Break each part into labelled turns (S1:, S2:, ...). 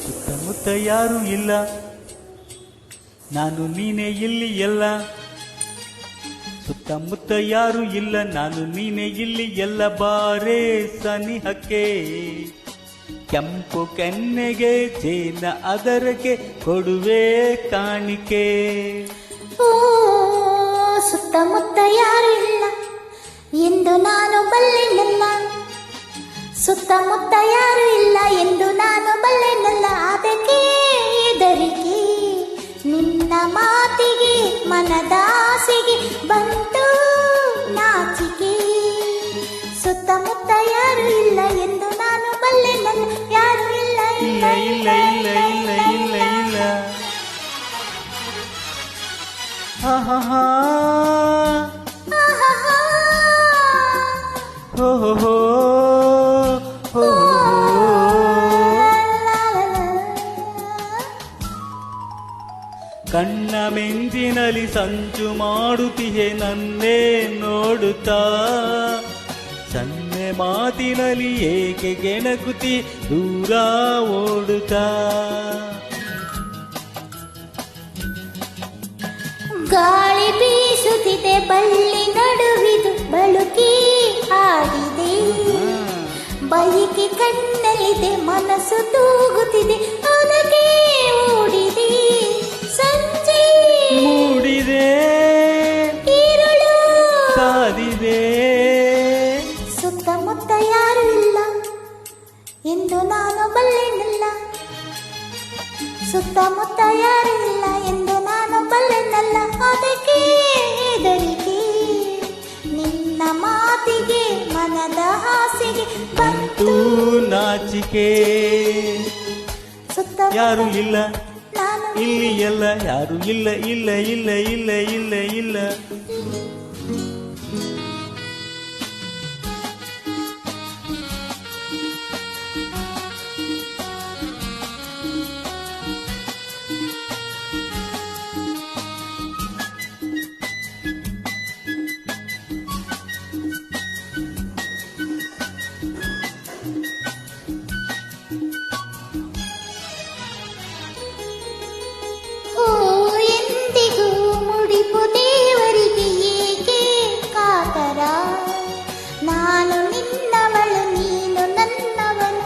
S1: ಸುತ್ತಮುತ್ತ ಯಾರು ಇಲ್ಲ, ನಾನು ನೀನೇ ಇಲ್ಲಿ ಎಲ್ಲ. ಸುತ್ತಮುತ್ತ ಯಾರು ಇಲ್ಲ, ನಾನು ನೀನೇ ಇಲ್ಲಿ ಎಲ್ಲ. ಬಾರೇ ಸನಿಹಕ್ಕೆ ಕೆಂಪು ಕೆನ್ನೆಗೆ ಜೇನ ಅದರಕ್ಕೆ ಕೊಡುವೆ ಕಾಣಿಕೆ.
S2: ಓ ಸುತ್ತಮುತ್ತ ಯಾರು ಇಲ್ಲ ಎಂದು ನಾನು ಬಲ್ಲೆನಲ್ಲ. ಸುತ್ತಮುತ್ತ ಯಾರು ಇಲ್ಲ ಎಂದು ನಾನು ಬಲ್ಲೆನಲ್ಲ. ಅದಕ್ಕೆ ಹೆದರಿಕೆ ನಿನ್ನ ಮಾತಿಗೆ ಮನದಾಸೆಗೆ ಬಂತು ನಾಚಿಕೆ. ಸುತ್ತಮುತ್ತ ಯಾರು ಇಲ್ಲ ಎಂದು ನಾನು ಬಲ್ಲೆನಲ್ಲ. ಯಾರು ಇಲ್ಲ
S1: ಇಲ್ಲ ಇಲ್ಲ ಇಲ್ಲ ಇಲ್ಲ ಇಲ್ಲ ಇಲ್ಲ. ಹಾ ಹಾ ಹಾ ಹೋ ಹೋ ಹೋ ಹೋ. ಕಣ್ಣ ಮೆಂಜಿನಲ್ಲಿ ಸಂಚು ಮಾಡುತ್ತಿಯೇ ನನ್ನೇ ನೋಡುತ್ತಾ. ಸನ್ನೆ ಮಾತಿನಲ್ಲಿ ಏಕೆ ಕೆಣಕುತ್ತಿ ದೂರ ಓಡುತ್ತಾ.
S2: ಗಾಳಿ ಬೀಸುತ್ತಿದೆ ಬಳ್ಳಿ ನಡುವಿದು ಬಳುಕಿ ಆಡಿದೆ. ಬಯಕೆ ಕಣ್ಣಲ್ಲಿದೆ ಮನಸ್ಸು ತೂಗುತ್ತಿದೆ ಅದಕ್ಕೆ ಓಡಿದೆ. ಸಂಜೆ
S1: ಮೂಡಿದೆ
S2: ಈರುಳು
S1: ಕಾದಿದೆ.
S2: ಸುತ್ತಮುತ್ತ ಯಾರು ಇಲ್ಲ ಎಂದು ನಾನು ಬಲ್ಲೆನಲ್ಲ. ಸುತ್ತಮುತ್ತ ಯಾರು ಇಲ್ಲ ಎಂದು ನಾನು ಬಲ್ಲೆನಲ್ಲ. ಅದಕ್ಕೆ ಹೆದರಿಕೆ ನಿನ್ನ ಮಾತಿಗೆ ಮನದ ಹಾಸಿಗೆ ಬಂತು
S1: ನಾಚಿಕೆ.
S2: ಸುತ್ತ
S1: ಯಾರು ಇಲ್ಲ
S2: ನಾನು
S1: ಇಲ್ಲಿ ಎಲ್ಲ. ಯಾರು ಇಲ್ಲ ಇಲ್ಲ ಇಲ್ಲ ಇಲ್ಲ ಇಲ್ಲ ಇಲ್ಲ.
S2: ಎಂದಿಗೂ ಮುಡಿಪು ದೇವರಿಗೆ ಏಕೆ ಕಾತರ. ನಾನು ನಿನ್ನವಳು ನೀನು ನನ್ನವಳು.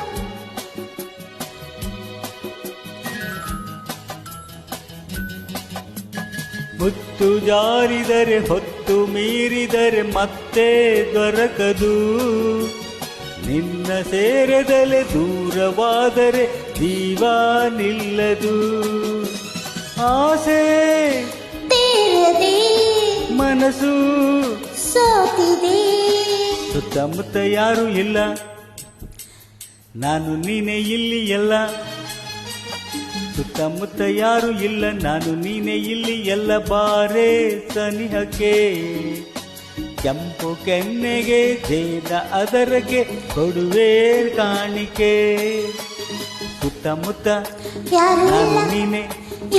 S1: ಮುತ್ತು ಜಾರಿದರೆ ಹೊತ್ತು ಮೀರಿದರೆ ಮತ್ತೆ ದೊರಕದು. ನಿನ್ನ ಸೇರದಲೆ ದೂರವಾದರೆ ಜೀವ ನಿಲ್ಲದು. ಆಸೆ
S2: ತೇರದೆ
S1: ಮನಸ್ಸು
S2: ಸೋತಿದೆ.
S1: ಸುತ್ತಮುತ್ತ ಯಾರು ಇಲ್ಲ, ನಾನು ನೀನೇ ಇಲ್ಲಿ ಎಲ್ಲ. ಸುತ್ತಮುತ್ತ ಯಾರು ಇಲ್ಲ, ನಾನು ನೀನೇ ಇಲ್ಲಿ ಎಲ್ಲ. ಬಾರೇ ಸನಿಹಕ್ಕೆ ಕೆಂಪು ಕೆನ್ನೆಗೆ ಜೇನ ಅದರಕ್ಕೆ ಕೊಡುವೆ ಕಾಣಿಕೆ. ಸುತ್ತಮುತ್ತ
S2: ಯಾರು
S1: ನಾನು
S2: ಇಲ್ಲ
S1: ನೀನೆ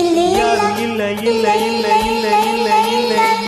S2: ಇಲ್ಲೇ
S1: ಯಾರು ಇಲ್ಲ ಇಲ್ಲ ಇಲ್ಲ ಇಲ್ಲ ಇಲ್ಲ ಇಲ್ಲ.